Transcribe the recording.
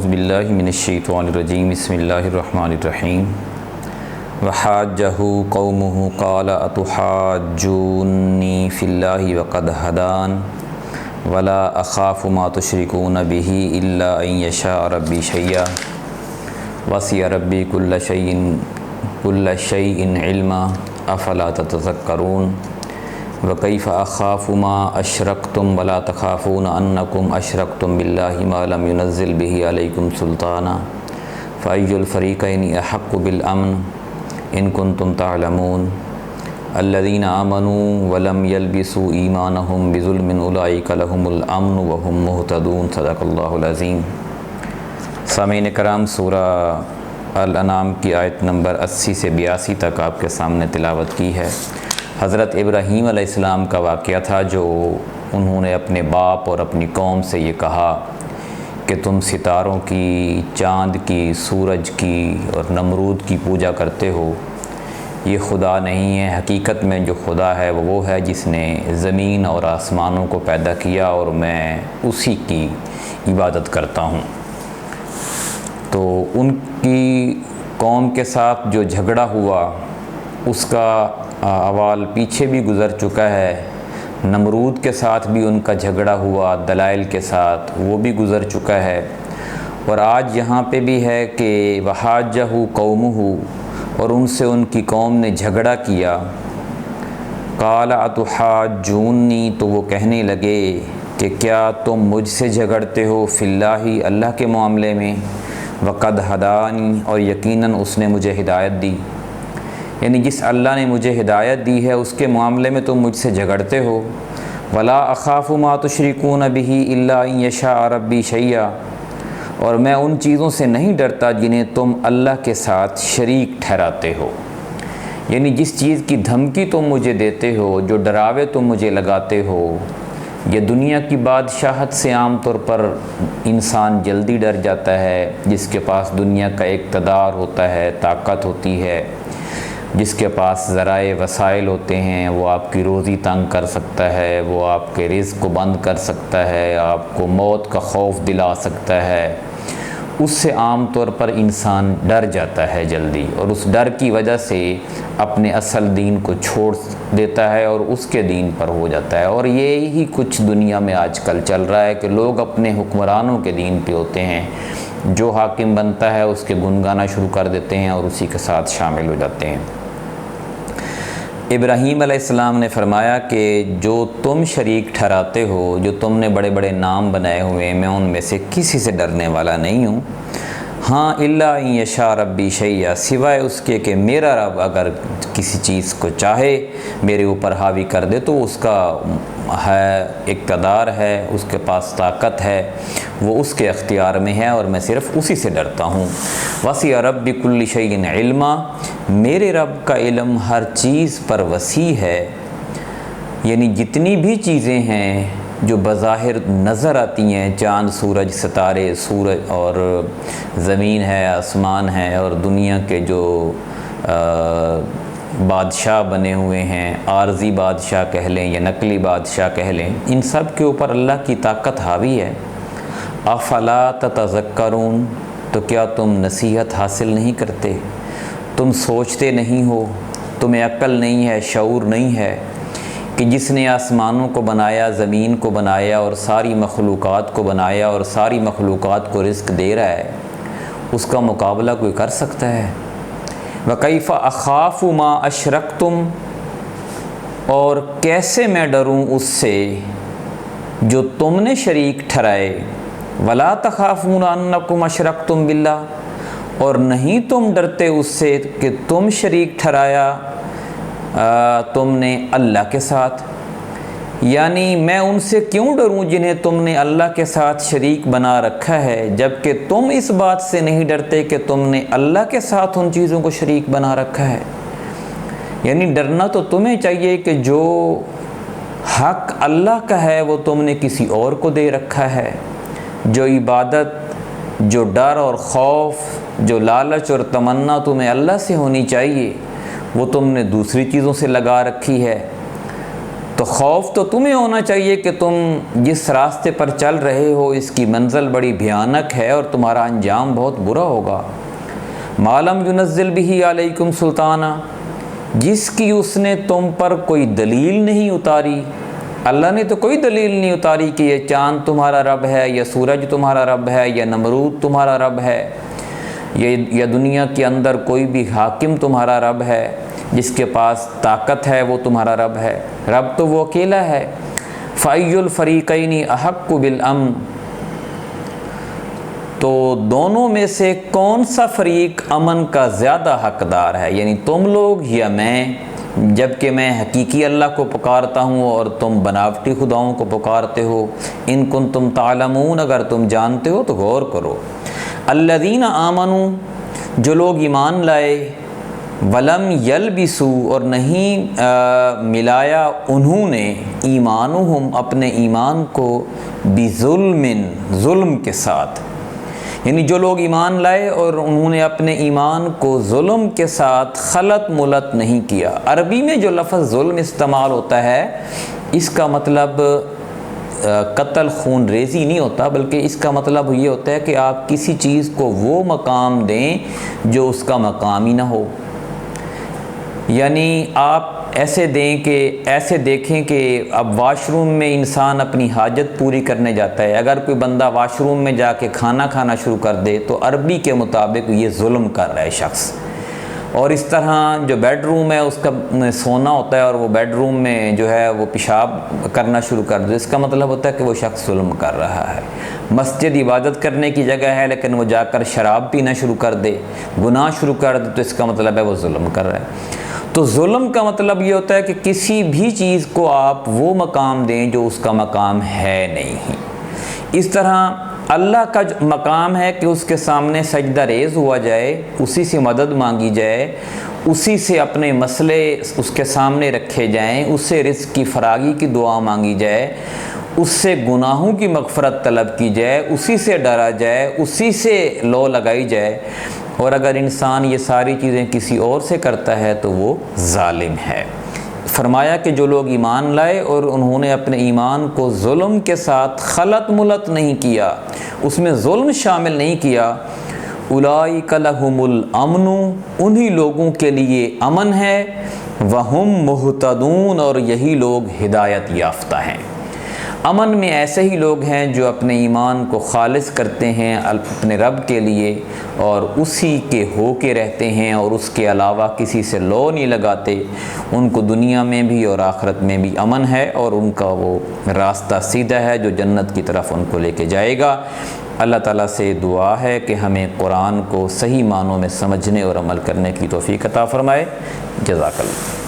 اعوذ باللہ من الشیطان الرجیم بسم اللہ الرحمن الرحیم وحاجہ قومہ قال اتحاجونی فی اللہ وقد ہدان ولا اخاف ما تشرکون بہ الا ان یشاء ربی شیئا وسع ربی کل شیء علما افلا تتذکرون وکیف اخاف ما اشرکتم ولا تخافون انکم اشرکتم باللہ ما لم ينزل بہ علیکم سلطانا فای الفریقین احق بالامن ان کنتم تعلمون الذین آمنوا ولم یلبسوا ایمانہم بظلم اولئک لہم الامن وہم مہتدون صدق اللہ العظیم۔ سامعین کرام، سورہ الانعام کی آیت نمبر 80 سے 82 تک آپ کے سامنے تلاوت کی ہے۔ حضرت ابراہیم علیہ السلام کا واقعہ تھا جو انہوں نے اپنے باپ اور اپنی قوم سے یہ کہا کہ تم ستاروں کی، چاند کی، سورج کی اور نمرود کی پوجا کرتے ہو، یہ خدا نہیں ہے۔ حقیقت میں جو خدا ہے وہ ہے جس نے زمین اور آسمانوں کو پیدا کیا اور میں اسی کی عبادت کرتا ہوں۔ تو ان کی قوم کے ساتھ جو جھگڑا ہوا اس کا احوال پیچھے بھی گزر چکا ہے۔ نمرود کے ساتھ بھی ان کا جھگڑا ہوا دلائل کے ساتھ، وہ بھی گزر چکا ہے۔ اور آج یہاں پہ بھی ہے کہ وحاجہ قومہ، اور ان سے ان کی قوم نے جھگڑا کیا۔ قال اتحاجونی، تو وہ کہنے لگے کہ کیا تم مجھ سے جھگڑتے ہو فی اللہ، اللہ کے معاملے میں، وقد ہدانی، اور یقیناً اس نے مجھے ہدایت دی، یعنی جس اللہ نے مجھے ہدایت دی ہے اس کے معاملے میں تم مجھ سے جھگڑتے ہو۔ ولا اخاف ما تشرکون بہ الا ان یشاء ربی شیئا، اور میں ان چیزوں سے نہیں ڈرتا جنہیں تم اللہ کے ساتھ شریک ٹھہراتے ہو، یعنی جس چیز کی دھمکی تم مجھے دیتے ہو، جو ڈراوے تم مجھے لگاتے ہو۔ یہ دنیا کی بادشاہت سے عام طور پر انسان جلدی ڈر جاتا ہے، جس کے پاس دنیا کا اقتدار ہوتا ہے، طاقت ہوتی ہے، جس کے پاس ذرائع وسائل ہوتے ہیں، وہ آپ کی روزی تنگ کر سکتا ہے، وہ آپ کے رزق کو بند کر سکتا ہے، آپ کو موت کا خوف دلا سکتا ہے۔ اس سے عام طور پر انسان ڈر جاتا ہے جلدی، اور اس ڈر کی وجہ سے اپنے اصل دین کو چھوڑ دیتا ہے اور اس کے دین پر ہو جاتا ہے۔ اور یہی کچھ دنیا میں آج کل چل رہا ہے کہ لوگ اپنے حکمرانوں کے دین پہ ہوتے ہیں، جو حاکم بنتا ہے اس کے گن گانا شروع کر دیتے ہیں اور اسی کے ساتھ شامل ہو جاتے ہیں۔ ابراہیم علیہ السلام نے فرمایا کہ جو تم شریک ٹھہراتے ہو، جو تم نے بڑے بڑے نام بنائے ہوئے ہیں، میں ان میں سے کسی سے ڈرنے والا نہیں ہوں۔ ہاں الا ان یشاء ربی شیئا، سوائے اس کے کہ میرا رب اگر کسی چیز کو چاہے میرے اوپر حاوی کر دے تو اس کا ہے اقتدار ہے، اس کے پاس طاقت ہے، وہ اس کے اختیار میں ہے اور میں صرف اسی سے ڈرتا ہوں۔ وسع ربی کل شیء علما، میرے رب کا علم ہر چیز پر وسیع ہے، یعنی جتنی بھی چیزیں ہیں جو بظاہر نظر آتی ہیں، چاند، سورج، ستارے، سورج اور زمین ہے، آسمان ہے، اور دنیا کے جو بادشاہ بنے ہوئے ہیں، عارضی بادشاہ کہہ لیں یا نقلی بادشاہ کہہ لیں، ان سب کے اوپر اللہ کی طاقت حاوی ہے۔ افلا تتذکرون، تو کیا تم نصیحت حاصل نہیں کرتے؟ تم سوچتے نہیں ہو، تمہیں عقل نہیں ہے، شعور نہیں ہے کہ جس نے آسمانوں کو بنایا، زمین کو بنایا اور ساری مخلوقات کو بنایا اور ساری مخلوقات کو رزق دے رہا ہے، اس کا مقابلہ کوئی کر سکتا ہے؟ وَكَيْفَ أَخَافُ مَا أَشْرَكْتُمْ، اور کیسے میں ڈروں اس سے جو تم نے شریک ٹھہرائے۔ وَلَا تَخَافُونَ أَنَّكُمْ أَشْرَكْتُمْ بِاللَّهِ، اور نہیں تم ڈرتے اس سے کہ تم شریک ٹھہرایا تم نے اللہ کے ساتھ، یعنی میں ان سے کیوں ڈروں جنہیں تم نے اللہ کے ساتھ شریک بنا رکھا ہے، جبکہ تم اس بات سے نہیں ڈرتے کہ تم نے اللہ کے ساتھ ان چیزوں کو شریک بنا رکھا ہے۔ یعنی ڈرنا تو تمہیں چاہیے کہ جو حق اللہ کا ہے وہ تم نے کسی اور کو دے رکھا ہے، جو عبادت، جو ڈر اور خوف، جو لالچ اور تمنا تمہیں اللہ سے ہونی چاہیے وہ تم نے دوسری چیزوں سے لگا رکھی ہے۔ تو خوف تو تمہیں ہونا چاہیے کہ تم جس راستے پر چل رہے ہو اس کی منزل بڑی بھیانک ہے اور تمہارا انجام بہت برا ہوگا۔ مَالَمْ يُنَزِّلْ بِهِ عَلَيْكُمْ سُلْطَانًا، جس کی اس نے تم پر کوئی دلیل نہیں اتاری۔ اللہ نے تو کوئی دلیل نہیں اتاری کہ یہ چاند تمہارا رب ہے، یا سورج تمہارا رب ہے، یا نمرود تمہارا رب ہے، یا دنیا کے اندر کوئی بھی حاکم تمہارا رب ہے، جس کے پاس طاقت ہے وہ تمہارا رب ہے۔ رب تو وہ اکیلا ہے۔ فَأَيُّ الْفَرِيقَيْنِ أَحَقُّ بِالْأَمْنِ، تو دونوں میں سے کون سا فریق امن کا زیادہ حقدار ہے، یعنی تم لوگ یا میں، جبکہ میں حقیقی اللہ کو پکارتا ہوں اور تم بناوٹی خداؤں کو پکارتے ہو۔ ان کنتم تعلمون، اگر تم جانتے ہو تو غور کرو۔ الذین آمنوا، جو لوگ ایمان لائے، ولم یلبسوا، اور نہیں ملایا انہوں نے، ایمانہم اپنے ایمان کو، بظلم، ظلم کے ساتھ، یعنی جو لوگ ایمان لائے اور انہوں نے اپنے ایمان کو ظلم کے ساتھ خلط ملط نہیں کیا۔ عربی میں جو لفظ ظلم استعمال ہوتا ہے اس کا مطلب قتل خون ریزی نہیں ہوتا، بلکہ اس کا مطلب یہ ہوتا ہے کہ آپ کسی چیز کو وہ مقام دیں جو اس کا مقام ہی نہ ہو۔ یعنی آپ ایسے دیکھیں کہ اب واش روم میں انسان اپنی حاجت پوری کرنے جاتا ہے، اگر کوئی بندہ واش روم میں جا کے کھانا کھانا شروع کر دے تو عربی کے مطابق یہ ظلم کر رہا ہے شخص۔ اور اس طرح جو بیڈ روم ہے اس کا سونا ہوتا ہے اور وہ بیڈ روم میں جو ہے وہ پیشاب کرنا شروع کر دے، اس کا مطلب ہوتا ہے کہ وہ شخص ظلم کر رہا ہے۔ مسجد عبادت کرنے کی جگہ ہے لیکن وہ جا کر شراب پینا شروع کر دے، گناہ شروع کر دے، تو اس کا مطلب ہے وہ ظلم کر رہا ہے۔ تو ظلم کا مطلب یہ ہوتا ہے کہ کسی بھی چیز کو آپ وہ مقام دیں جو اس کا مقام ہے نہیں۔ اس طرح اللہ کا جو مقام ہے کہ اس کے سامنے سجدہ ریز ہوا جائے، اسی سے مدد مانگی جائے، اسی سے اپنے مسئلے اس کے سامنے رکھے جائیں، اس سے رزق کی فراگی کی دعا مانگی جائے، اس سے گناہوں کی مغفرت طلب کی جائے، اسی سے ڈرا جائے، اسی سے لو لگائی جائے۔ اور اگر انسان یہ ساری چیزیں کسی اور سے کرتا ہے تو وہ ظالم ہے۔ فرمایا کہ جو لوگ ایمان لائے اور انہوں نے اپنے ایمان کو ظلم کے ساتھ خلط ملط نہیں کیا، اس میں ظلم شامل نہیں کیا، اولئک لہم الامن، انہی لوگوں کے لیے امن ہے، وہم مہتدون، اور یہی لوگ ہدایت یافتہ ہیں۔ امن میں ایسے ہی لوگ ہیں جو اپنے ایمان کو خالص کرتے ہیں اپنے رب کے لیے اور اسی کے ہو کے رہتے ہیں اور اس کے علاوہ کسی سے لو نہیں لگاتے۔ ان کو دنیا میں بھی اور آخرت میں بھی امن ہے اور ان کا وہ راستہ سیدھا ہے جو جنت کی طرف ان کو لے کے جائے گا۔ اللہ تعالیٰ سے دعا ہے کہ ہمیں قرآن کو صحیح معنوں میں سمجھنے اور عمل کرنے کی توفیق عطا فرمائے۔ جزاک اللہ۔